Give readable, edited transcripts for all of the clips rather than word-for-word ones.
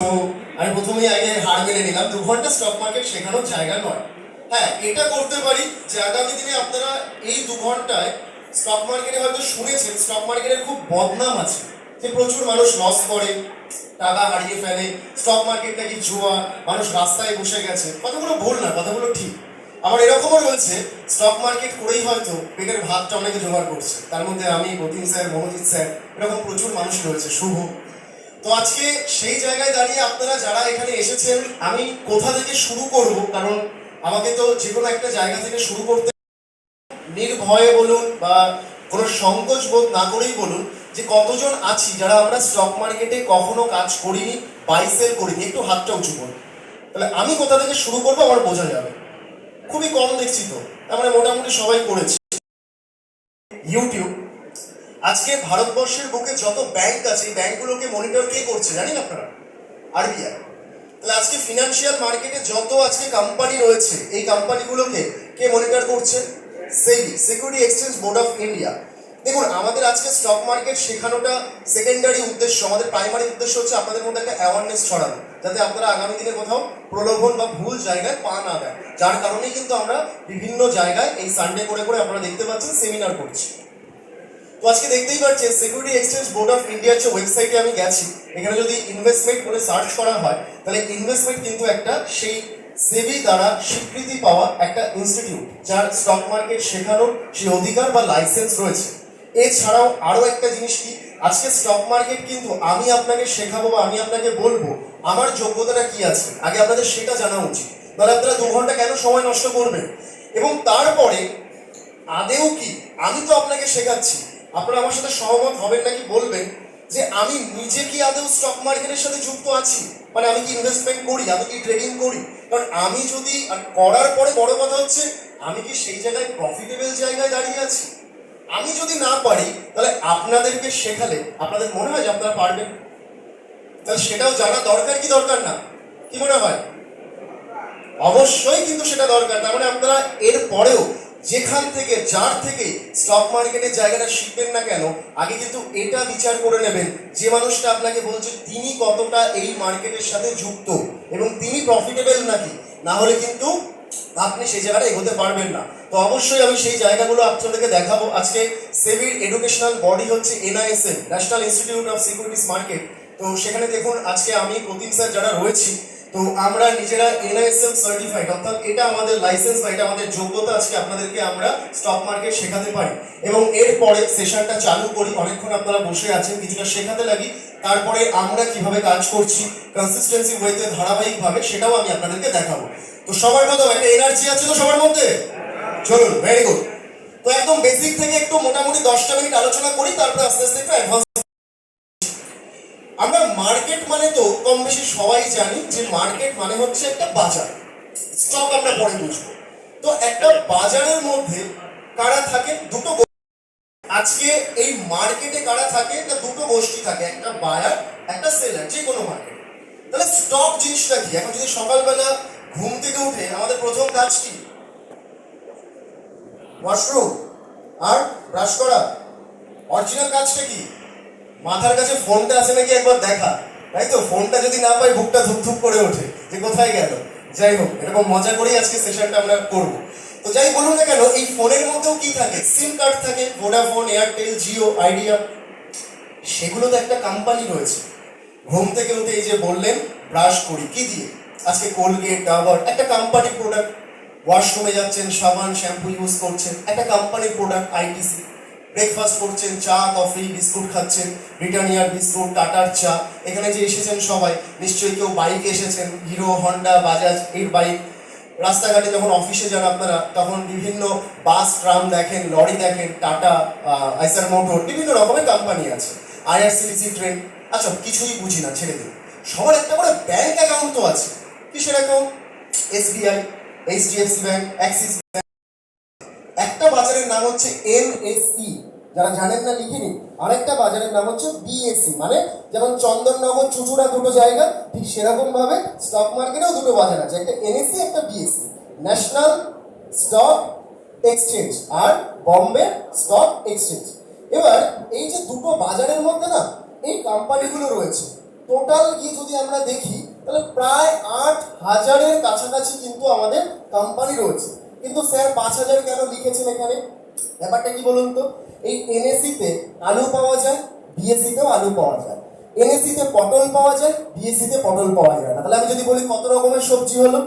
তো আমি প্রথমেই আগে হার মেনে নিলাম, 2 ঘন্টা স্টক মার্কেট শেখানোর জায়গা নয়। হ্যাঁ, এটা করতে পারি যে আগামী দিনে আপনারা এই 2 ঘন্টায় স্টক মার্কেটে হয়তো শুনেছেন স্টক মার্কেটের খুব বদনাম আছে, যে প্রচুর মানুষ লস করে, টাকা হারিয়ে ফেলে, স্টক মার্কেট নাকি জুয়া, মানুষ রাস্তায় বসে গেছে। কথাগুলো ভুল না, কথাগুলো ঠিক। আবার এরকমও রয়েছে স্টক মার্কেট করেই হয়তো পেটের ভাতটা অনেকে জোগাড় করছে, তার মধ্যে আমি, প্রতিম স্যার, মনোজিৎ স্যার, এরকম প্রচুর মানুষ রয়েছে, শুভ। তো আজকে সেই জায়গায় দাঁড়িয়ে আপনারা যারা এখানে এসেছেন, আমি কোথা থেকে শুরু করব, কারণ আমাকে তো যে কোনো একটা জায়গা থেকে শুরু করতে, নির্ভয়ে বলুন বা কোনো সংকোচ বোধ না করেই বলুন, যে কতজন আছি যারা আমরা স্টক মার্কেটে কখনো কাজ করিনি, বাই সেল করিনি, একটু হাতটা উঁচু করুন। তাহলে আমি কোথা থেকে শুরু করবো আমার বোঝা যাবে। খুবই কম দেখছি তো, তার মানে মোটামুটি সবাই করেছে। ইউটিউব। আজকে ভারতবর্ষের বুকে যত ব্যাংক আছে, এই ব্যাংকগুলোকে মনিটর কে করছে জানেন আপনারা? আরবিআই। তাহলে আজকে ফিনান্সিয়াল মার্কেটে যত আজকে কোম্পানি রয়েছে, এই কোম্পানিগুলোকে কে মনিটর করছে? SEBI, security exchange board of India. দেখুন, আমাদের আজকে স্টক মার্কেট শেখানোটা সেকেন্ডারি উদ্দেশ্য, আমাদের প্রাইমারি উদ্দেশ্য হচ্ছে আপনাদের মধ্যে একটা অ্যাওয়ারনেস ছড়ানো, যাতে আপনারা আগামী দিনে কোথাও প্রলোভন বা ভুল জায়গায় পা না দেয়। যার কারণেই কিন্তু আমরা বিভিন্ন জায়গায় এই সানডে করে করে আপনারা দেখতে পাচ্ছেন সেমিনার করছি। তো আজকে দেখতেই পাচ্ছেন সিকিউরিটি এক্সচেঞ্জ বোর্ড অফ ইন্ডিয়ার যে ওয়েবসাইটে আমি গেছি, এখানে যদি ইনভেস্টমেন্ট বলে সার্চ করা হয়, তাহলে ইনভেস্টমেন্ট কিন্তু একটা সেই সেবি দ্বারা স্বীকৃতি পাওয়া একটা ইনস্টিটিউট, যার স্টক মার্কেট শেখানোর সেই অধিকার বা লাইসেন্স রয়েছে। এছাড়াও আরও একটা জিনিস কি, আজকে স্টক মার্কেট কিন্তু আমি আপনাকে শেখাবো বা আমি আপনাকে বলবো আমার যোগ্যতাটা কি আছে, আগে আপনাদের সেটা জানা উচিত। তাহলে আপনারা 2 ঘন্টা কেন সময় নষ্ট করবেন? এবং তারপরে আদেও কি, আমি তো আপনাকে শেখাচ্ছি, আপনারা আমার সাথে সহমত হবেন নাকি বলবেন যে আমি নিজে কি আদৌ স্টক মার্কেটের সাথে যুক্ত আছি, মানে আমি কি ইনভেস্টমেন্ট করি, আমি কি ট্রেডিং করি? কারণ আমি যদি, আর করার পরে বড় কথা হচ্ছে আমি কি সেই জায়গায় প্রফিটেবল জায়গায় দাঁড়িয়ে আছি? আমি যদি না পারি, তাহলে আপনাদেরকে শেখালে আপনাদের মনে হয় যে আপনারা পারবেন? তাহলে সেটাও জানা দরকার কি দরকার না? কি মনে হয়? অবশ্যই কিন্তু সেটা দরকার। তার মানে আপনারা এর পরেও যেখান থেকে, যার থেকে স্টক মার্কেটের জায়গাটা শিখবেন না কেন, আগে কিন্তু এটা বিচার করে নেবেন যে মানুষটা আপনাকে বলছে তিনি কতটা এই মার্কেটের সাথে যুক্ত এবং তিনি প্রফিটেবল নাকি। না হলে কিন্তু আপনি সেই জায়গাটা এগোতে পারবেন না। তো অবশ্যই আমি সেই জায়গাগুলো আপনাদেরকে দেখাবো। আজকে সেবির এডুকেশনাল বডি হচ্ছে NISM, national institute of securities market. তো সেখানে দেখুন আজকে আমি, প্রতিম স্যার যারা রয়েছি, তো আমরা নিজেরা এনআইএসএম সার্টিফাইড, অর্থাৎ এটা আমাদের লাইসেন্স বা এটা আমাদের যোগ্যতা। আজকে আপনাদেরকে আমরা স্টক মার্কেট শেখাতে পারি এবং এরপরে সেশনটা চালু করি। অনেকক্ষণ আপনারা বসে আছেন, কিছুটা শেখাতে লাগি, তারপরে আমরা কিভাবে কাজ করছি কনসিস্টেন্সি ওয়েতে, ধারাবাহিকভাবে, সেটাও আমি আপনাদেরকে দেখাবো। তো সবার মতো একটা এনার্জি আছে তো সবার মধ্যে? চলুন, ভেরি গুড। তো একদম বেসিক থেকে একটু মোটামুটি 10টা মিনিট আলোচনা করি, তারপরে আস্তে আস্তে একটু অ্যাডভান্স। আমরা মার্কেট মানে তো কম বেশি সবাই জানি যে মার্কেট মানে হচ্ছে একটা বাজার। স্টক আমরা পরে বুঝবো। তো একটা বাজারের মধ্যে কারা থাকে? দুটো। আজকে এই মার্কেটে কারা থাকে না, দুটো গোষ্ঠী থাকে, একটা বায়ার, একটা সেলার, যে কোনো মার্কেট। তাহলে স্টক জিনিসটা কি? এখন যদি সকালবেলা ঘুম থেকে উঠে আমাদের প্রথম কাজ কি? ওয়াশরুম আর ব্রাশ করা। অরিজিনাল কাজটা কি? মাথার কাছে ফোনটা আছে নাকি একবার দেখা, তাই তো? ফোনটা যদি না পাই বুকটা ধুকধুক করে ওঠে যে কোথায় গেল। যাই হোক, এরকম মজা করেই আজকে সেশনটা আমরা করব। তো যাই বলুন না কেন, এই ফোনের মধ্যেও কি থাকে? সিম কার্ড থাকে, ভোডাফোন, এয়ারটেল, জিও, আইডিয়া। সেগুলো তো একটা কোম্পানি রয়েছে। ঘুম থেকে উঠে এই যে বললেন ব্রাশ করি কি দিয়ে, আজকে কোলগেট, ডাবর, একটা কোম্পানির প্রোডাক্ট। ওয়াশরুমে যাচ্ছেন, সাবান, শ্যাম্পু ইউজ করছেন, একটা কোম্পানির প্রোডাক্ট, আইটিসি। ব্রেকফাস্ট করছেন, চা, কফি, বিস্কুট খাচ্ছেন, ব্রিটানিয়ার বিস্কুট, টাটার চা। এখানে যে এসেছেন সবাই নিশ্চয়ই কেউ বাইকে এসেছেন, হিরো, হন্ডা, বাজাজ এর বাইক। রাস্তাঘাটে যখন অফিসে যান আপনারা, তখন বিভিন্ন বাস, ট্রাম দেখেন, লরি দেখেন, টাটা, আইসার মোটর, বিভিন্ন রকমের কোম্পানি আছে, আইআরসিটিসি ট্রেন। আচ্ছা, কিছুই বুঝি না, ছেড়ে দিন। সবার একটা করে ব্যাংক অ্যাকাউন্ট তো আছে। কিসের account? SBI, HDFC bank, Axis bank. একটা বাজারের নাম হচ্ছে এনএসই, যারা জানেন না লিখে নিন। আরেকটা বাজারের নাম হচ্ছে বিএসসি, মানে যেমন চন্দননগর, চুচুড়া দুটো জায়গা, ঠিক সেরকম ভাবে স্টক মার্কেটেও দুটো বাজার আছে, একটা এনএসসি, একটা বিএসসি, ন্যাশনাল স্টক এক্সচেঞ্জ আর বম্বে স্টক এক্সচেঞ্জ। এবার এই যে দুটো বাজারের মধ্যে না এই কোম্পানিগুলো রয়েছে, টোটাল গিয়ে যদি আমরা দেখি তাহলে প্রায় 8,000-এর কাছাকাছি কিন্তু আমাদের কোম্পানি রয়েছে। কিন্তু স্যার 5,000 কেন লিখেছেন এখানে? ব্যাপারটা কি বলুন তো? এই এনএসিতে আলু পাওয়া যায়, বিএসসিতেও আলু পাওয়া যায়। এনএসিতে পটল পাওয়া যায়, বিএসসিতে পটল পাওয়া যায় না। তাহলে আমি যদি বলি কত রকমের সবজি হলো?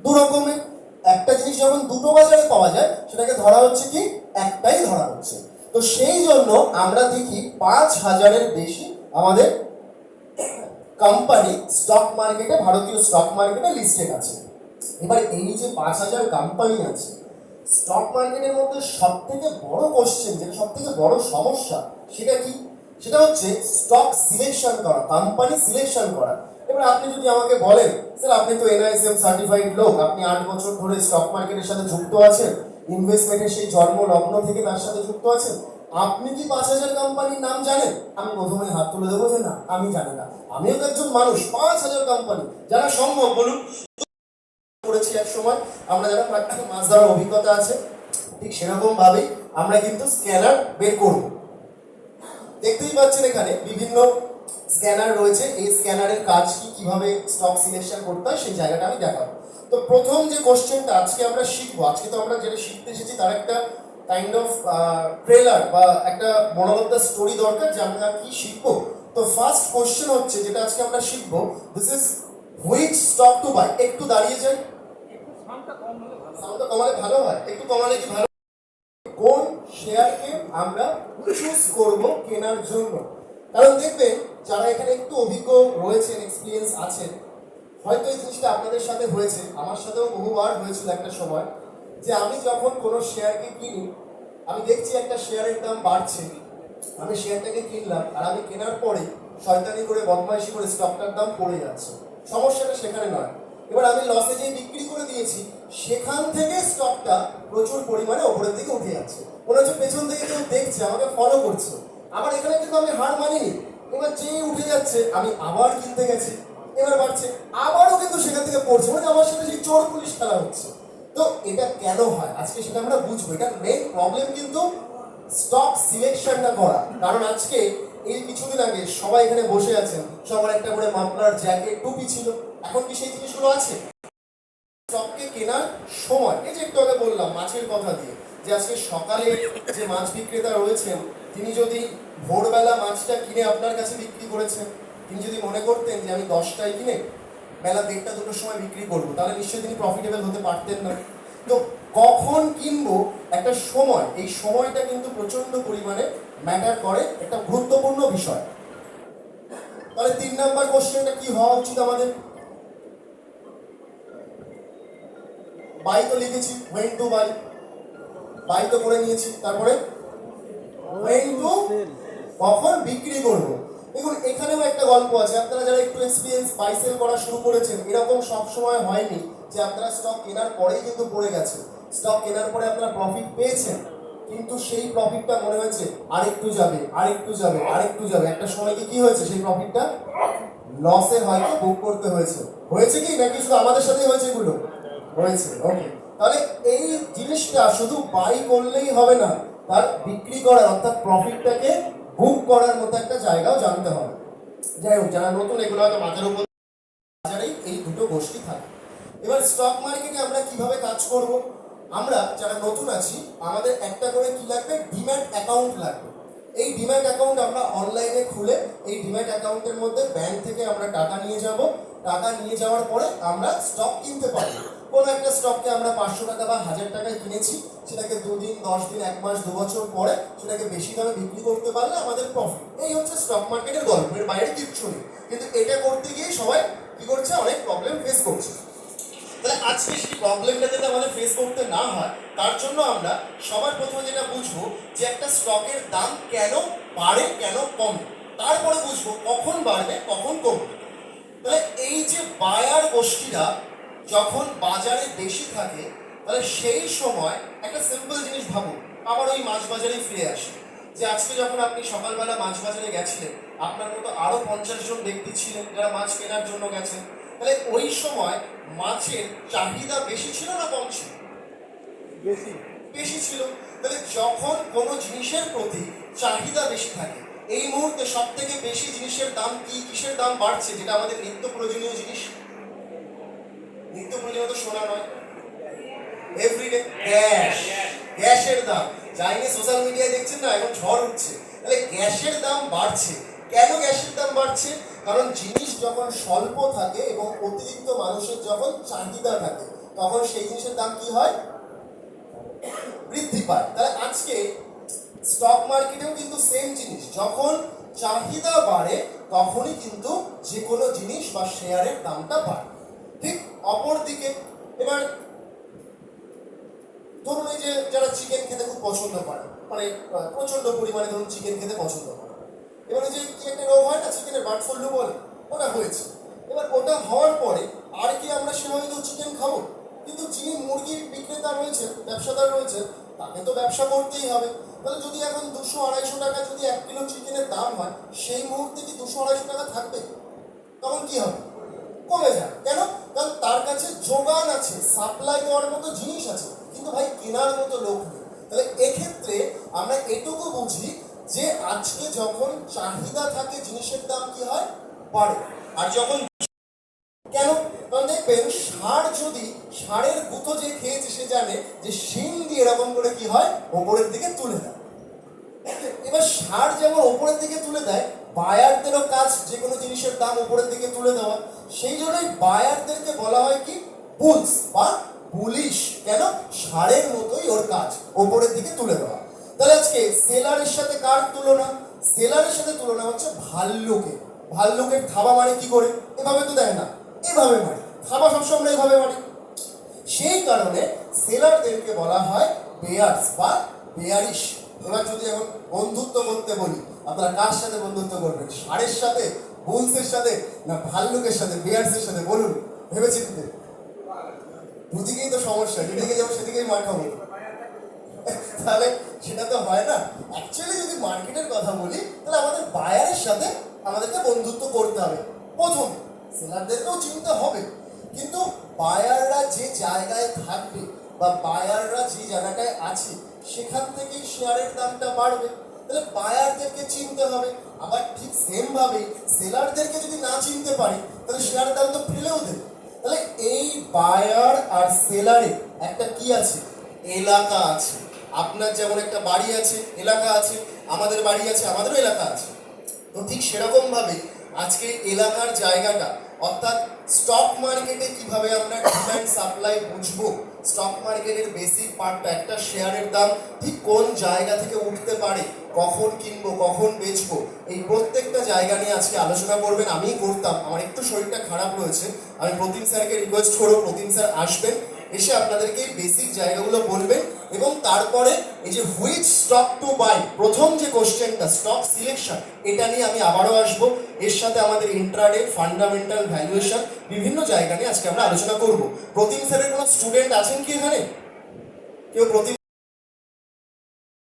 2 রকমের। একটা জিনিস যখন দুটো বাজারে পাওয়া যায় সেটাকে ধরা হচ্ছে কি একটাই ধরা হচ্ছে। তো সেই জন্য আমরা দেখি 5,000-এর বেশি আমাদের কোম্পানি স্টক মার্কেটে, ভারতীয় স্টক মার্কেটে লিস্টেড আছে। এবার এই যে 5,000 কোম্পানি আছে স্টক মার্কেটের মধ্যে, সব থেকে বড় কোশ্চেন, যেটা সব থেকে বড় সমস্যা, সেটা কি? সেটা হচ্ছে স্টক সিলেকশন করা, কোম্পানি সিলেকশন করা। এবার আপনি যদি আমাকে বলেন, স্যার আপনি তো এনআইএসএম সার্টিফাইড লোক, আপনি 8 বছর ধরে স্টক মার্কেটের সাথে যুক্ত আছেন, ইনভেস্টমেন্টের সেই জন্ম লগ্ন থেকে তার সাথে যুক্ত আছেন, আপনি কি 5,000 কোম্পানির নাম জানেন? আমি প্রথমে হাত তুলে দেবো যে না, আমি জানি না। আমিও তো একজন মানুষ। 5,000 কোম্পানি জানা সম্ভব বলুন? করেছি এক সময় আমরা যারা মাছ ধরার অভিজ্ঞতা আছে, ঠিক সেরকম ভাবেই আমরা কিন্তু স্ক্যানার বের করব। দেখতেই পাচ্ছেন এখানে বিভিন্ন স্ক্যানার রয়েছে। এই স্ক্যানারের কাজ কি, কিভাবে স্টক সিলেকশন করতে হয়, সেই জায়গাটা আমি দেখাবো। তো প্রথম যে কোশ্চেনটা আজকে আমরা শিখবো, আজকে তো আমরা যেটা শিখতে এসেছি তার একটা কাইন্ড অফ ট্রেলার বা একটা মনোবদ্ধ স্টোরি দরকার যে আমরা কি শিখবো। তো ফার্স্ট কোশ্চেন হচ্ছে যেটা আজকে আমরা শিখবো, this is which stock to buy. একটু দাঁড়িয়ে যাই, সাউন্ডটা কমালে ভালো হয়, একটু কমালে কি ভালো? কোন শেয়ারকে আমরা চুজ করব কেনার জন্য? কারণ দেখবেন যারা এখানে একটু অভিজ্ঞ রয়েছেন, এক্সপিরিয়েন্স আছেন, হয়তো এই জিনিসটা আপনাদের সাথে হয়েছে, আমার সাথেও বহুবার হয়েছিল একটা সময়, যে আমি যখন কোনো শেয়ারকে কিনি, আমি দেখছি একটা শেয়ারের দাম বাড়ছে, আমি শেয়ারটাকে কিনলাম, আর আমি কেনার পরে শয়তানি করে বদমাইশি করে স্টকটার দাম পড়ে যাচ্ছে। সমস্যাটা সেখানে নয়। এবার আমি লসে যেয়ে বিক্রি করে দিয়েছি, সেখান থেকে স্টকটা প্রচুর পরিমাণে ওপরের দিকে উঠে যাচ্ছে, মনে হচ্ছে পেছন থেকে কেউ দেখছে, আমাকে ফলো করছে। আবার এখানে কিন্তু আমি হার মানিনি। এবার যে উঠে যাচ্ছে আমি আবার কিনতে গেছি, এবার বাড়ছে, আবারও কিন্তু সেখান থেকে পড়ছে, মানে আমার সাথে সেই চোর পুলিশ খেলা হচ্ছে। তো এটা কেন হয় আজকে সেটা আমরা বুঝবো। এটা মেইন প্রবলেম কিন্তু স্টক সিলেকশনটা করা। কারণ আজকে এই কিছুদিন আগে সবাই এখানে বসে আছেন, সবার একটা করে মাফলার, জ্যাকেট, টুপি ছিল। এখন কি সেই জিনিসগুলো আছে? স্টককে কেনার সময়, এই যে একটু আগে বললাম মাছের কথা দিয়ে, যে আজকে সকালে যে মাছ বিক্রেতা রয়েছেন, তিনি যদি ভোরবেলা মাছটা কিনে আপনার কাছে বিক্রি করেছেন, তিনি যদি মনে করতেন যে আমি 10টায় কিনে বেলা 1:30-2টোর সময় বিক্রি করবো, তাহলে নিশ্চয়ই তিনি প্রফিটেবল হতে পারতেন না। তো কখন কিনবো একটা সময়, এই সময়টা কিন্তু প্রচন্ড পরিমাণে ম্যাটার করে, একটা গুরুত্বপূর্ণ বিষয়। তাহলে 3 নাম্বার কোশ্চেনটা কি হওয়া উচিত আমাদের? বাই তো লিখেছি, when to buy, বাই তো করে নিয়েছি, তারপরে when to, কখন বিক্রি করব। দেখুন এখানেও একটা গল্প আছে। আপনারা যারা একটু এক্সপিরিয়েন্স বাই সেল করা শুরু করেছেন, এরকম সব সময় হয়নি যে আপনারা স্টক কেনার পরেই কিন্তু পড়ে গেছে। স্টক কেনার পরে আপনারা প্রফিট পেয়েছেন, কিন্তু সেই প্রফিটটা মনে হয়েছে আরেকটু যাবে, আরেকটু যাবে, আরেকটু যাবে, একটা সময় কি হয়েছে সেই প্রফিটটা লসে হয়তো বুক করতে হয়েছে। হয়েছে কি, নাকি শুধু আমাদের সাথেই হয়েছে? এগুলো হয়েছে। ওকে, তাহলে এই জিনিসটা শুধু বাই করলেই হবে না, তার বিক্রি করার অর্থাৎ প্রফিটটাকে বুক করার মতো একটা জায়গাও জানতে হবে। যাই হোক, যারা নতুন এগুলো হয়তো মাথার উপর, বাজারেই এই দুটো গোষ্ঠী থাকে। এবার স্টক মার্কেটে আমরা কিভাবে কাজ করব? আমরা যারা নতুন আছি, আমাদের একটা করে কি লাগবে? ডিম্যাট অ্যাকাউন্ট লাগবে। এই ডিম্যাট অ্যাকাউন্ট আমরা অনলাইনে খুলে, এই ডিম্যাট অ্যাকাউন্টের মধ্যে ব্যাংক থেকে আমরা টাকা নিয়ে যাব। টাকা নিয়ে যাওয়ার পরে আমরা স্টক কিনতে পারবো। কোনো একটা স্টককে আমরা 500 টাকা বা 1000 টাকায় কিনেছি, সেটাকে 2 দিন, 10 দিন, 1 মাস, 2 বছর পরে সেটাকে বেশি দামে বিক্রি করতে পারলে আমাদের প্রফিট। এই হচ্ছে স্টক মার্কেটের গল্প, এর বাইরে কিচ্ছু নেই। কিন্তু এটা করতে গিয়ে সবাই কি করছে? অনেক প্রবলেম ফেস করছে। তাহলে আজকে সেই প্রবলেমটা যাতে আমাদের ফেস করতে না হয়, তার জন্য আমরা সবার প্রথমে যেটা বুঝবো যে একটা স্টকের দাম কেন বাড়ে, কেন কমে, তারপরে বুঝবো কখন বাড়বে, কখন কমবে। তাহলে এই যে বায়ার গোষ্ঠীরা যখন বাজারে বেশি থাকে, তাহলে সেই সময় একটা সিম্পল জিনিস ভাবুন। আবার ওই মাছ বাজারে ফিরে আসি, যে আজকে যখন আপনি সকালবেলা মাছ বাজারে গেছিলেন, আপনার মতো আরো 50 জন ব্যক্তি ছিলেন যারা মাছ কেনার জন্য গেছেন। তাহলে ওই সময় মাছের চাহিদা বেশি ছিল না কম ছিল? বেশি ছিল। তাহলে যখন কোনো জিনিসের প্রতি চাহিদা বেশি থাকে, এই মুহূর্তে সব থেকে বেশি জিনিসের দাম কি, কিসের দাম বাড়ছে, যেটা আমাদের নিত্য প্রয়োজনীয় জিনিস? নিত্য প্রয়োজনীয় তো সোনা নয়, এভরিডে গ্যাস। গ্যাসের দাম যাই নিয়ে সোশ্যাল মিডিয়ায় দেখছেন না, এখন ঝড় উঠছে। তাহলে গ্যাসের দাম বাড়ছে। কেন গ্যাসের দাম বাড়ছে? কারণ জিনিস যখন স্বল্প থাকে এবং অতিরিক্ত মানুষের যখন চাহিদা থাকে, তখন সেই জিনিসের দাম কি হয়? বৃদ্ধি পায়। তাহলে আজকে স্টক মার্কেটেও কিন্তু সেম জিনিস, যখন চাহিদা বাড়ে তখনই কিন্তু যে কোনো জিনিস বা শেয়ারের দামটা বাড়ে। ঠিক অপরদিকে এবার ধরুন এই যে যারা চিকেন খেতে খুব পছন্দ করে, মানে প্রচন্ড পরিমাণে ধরুন চিকেন খেতে পছন্দ করে, এবার ওই যে কি একটা রোগ হয় না, চিকেনের বার্ড ফ্লু বলে, ওটা হয়েছে। এবার ওটা হওয়ার পরে আর কি আমরা সেভাবে তো চিকেন খাবো? কিন্তু যিনি মুরগির বিক্রেতা রয়েছে, ব্যবসাদার রয়েছে, তাকে তো ব্যবসা করতেই হবে। তাহলে যদি এখন 200-250 টাকা যদি 1 কিলো চিকেনের দাম হয়, সেই মুহূর্তে কি 200-250 টাকা থাকবে? তখন কি হবে? কমে যায়। কেন? কারণ তার কাছে যোগান আছে, সাপ্লাই দেওয়ার মতো জিনিস আছে, কিন্তু ভাই কেনার মতো লোক নেই। তাহলে এক্ষেত্রে আমরা এটুকু বুঝি যে আজকে যখন চাহিদা থাকে জিনিসের দাম কি হয়? বাড়ে। আর যখন কেন? কারণ দেখবেন ষাঁড়ের গুঁতো যে খেয়েছে সে জানে যে শিং দিয়ে এরকম করে কি হয়, ওপরের দিকে তুলে দেয়। এবার ষাঁড় যেমন ওপরের দিকে তুলে দেয়, বায়ারদেরও কাজ যে কোনো জিনিসের দাম ওপরের দিকে তুলে দেওয়া। সেই জন্যই বায়ারদেরকে বলা হয় কি? বুলস বা বুলিশ। কেন? ষাঁড়ের মতোই ওর কাজ, ওপরের দিকে তুলে দেওয়া। তাহলে আজকে সেলারের সাথে কার তুলনা? সেলারের সাথে তুলনা হচ্ছে ভাল্লুকের। ভাল্লুকের থাবা মানে কি করে? এভাবে তো দেয় না, এভাবে মারি। থাবা সবসময় আমরা এভাবে মারি। সেই কারণে সেলারদেরকে বলা হয় বেয়ার্স বা বেয়ারিশ। এবার যদি এখন বন্ধুত্ব করতে বলি, আপনারা কার সাথে বন্ধুত্ব করবেন? ষাঁড়ের সাথে, বুলসের সাথে, না ভাল্লুকের সাথে, বেয়ার্সের সাথে? বলুন ভেবে চিনতে। দুদিকেই তো সমস্যা, যেদিকে যাবো সেদিকেই মার খাবো। তাহলে সেটা তো হয় না। অ্যাকচুয়ালি যদি মার্কেটের কথা বলি, তাহলে আমাদের বায়ারের সাথে আমাদেরকে বন্ধুত্ব করতে হবে প্রথম। সেলারদেরকেও চিনতে হবে, কিন্তু বায়াররা যে জায়গায় থাকবে বা বায়াররা যে জায়গাটায় আছে সেখান থেকেই শেয়ারের দামটা বাড়বে। তাহলে বায়ারদেরকে চিনতে হবে। আবার ঠিক সেম ভাবে সেলারদেরকে যদি না চিনতে পারি, তাহলে শেয়ারের দাম তো ফেলেও দেবে। তাহলে এই বায়ার আর সেলারে একটা কি আছে? এলাকা আছে। আপনার যেমন একটা বাড়ি আছে, এলাকা আছে, আমাদের বাড়ি আছে, আমাদেরও এলাকা আছে। তো ঠিক সেরকম ভাবে আজকে এলাকার জায়গাটা, অর্থাৎ স্টক মার্কেটে কিভাবে আমরা ডিমান্ড সাপ্লাই বুঝবো, স্টক মার্কেটের বেসিক পার্টটা, একটা শেয়ারের দাম ঠিক কোন জায়গা থেকে উঠতে পারে, কখন কিনবো, কখন বেচবো, এই প্রত্যেকটা জায়গা নিয়ে আজকে আলোচনা করবেন। আমিই করতাম, আমার একটু শরীরটা খারাপ রয়েছে, আমি প্রতিম স্যারকে রিকোয়েস্ট করবো, প্রতিম স্যার আসবেন, এসে আপনাদেরকে এই বেসিক জায়গাগুলো বলবেন। এবং তারপরে এই যে হুইচ স্টক টু বাই, প্রথম যে কোশ্চেনটা স্টক সিলেকশন, এটা নিয়ে আমি আবারও আসবো। এর সাথে আমাদের ইন্ট্রাডে, ফান্ডামেন্টাল ভ্যালুয়েশন, বিভিন্ন জায়গা নিয়ে আজকে আমরা আলোচনা করব। প্রতিম স্যারের কোনো স্টুডেন্ট আছেন কি এখানে? কেউ প্রতিম